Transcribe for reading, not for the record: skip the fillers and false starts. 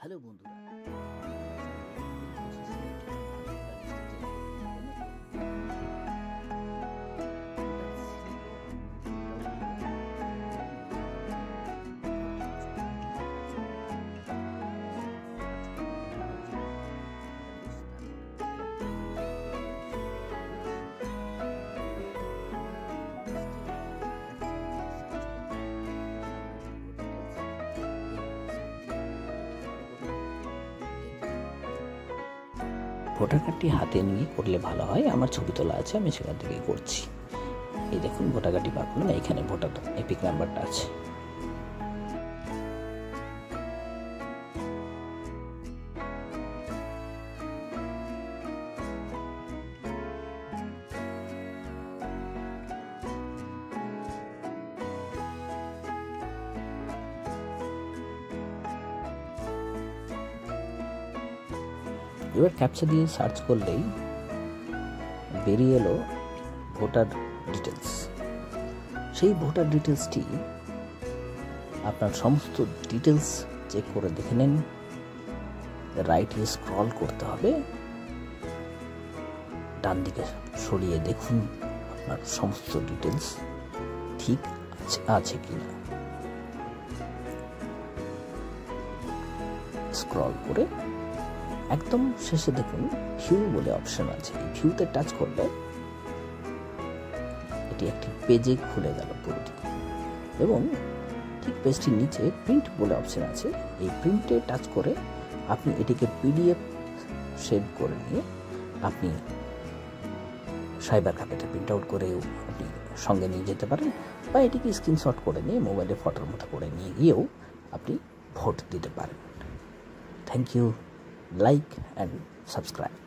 Hello বন্ধুরা, voter কার্ডটি হাতে নিয়ে করলে ভালো হয়। আমার ছবি তোলা আছে, আমি সেখান থেকে করছি। এই দেখুন, ভোটার কার্ডটি বার করলাম, এইখানে ভোটার এপিক নাম্বারটা আছে। এবার ক্যাপচা দিয়ে সার্চ করলেই বেরিয়ে এলো ভোটার ডিটেলস। সেই ভোটার ডিটেলসটি আপনার সমস্ত ডিটেলস চেক করে দেখে নেন। রাইটে স্ক্রল করতে হবে, ডান দিকে সরিয়ে দেখুন আপনার সমস্ত ডিটেলস ঠিক আছে কিনা। স্ক্রল করে একদম শেষে দেখুন ভিউ বলে অপশন আছে। এই ভিউতে টাচ করলে এটি একটি পেজে খুলে গেল পুরোটি, এবং ঠিক পেজটির নিচে প্রিন্ট বলে অপশন আছে। এই প্রিন্টে টাচ করে আপনি এটিকে পিডিএফ সেভ করে নিয়ে আপনি সাইবার ক্যাফেতে প্রিন্ট আউট করেও আপনি সঙ্গে নিয়ে যেতে পারেন, বা এটিকে স্ক্রিনশট করে নিয়ে মোবাইলে ফটোর মতো করে নিয়ে গিয়েও আপনি ভোট দিতে পারেন। Thank you. Like and subscribe.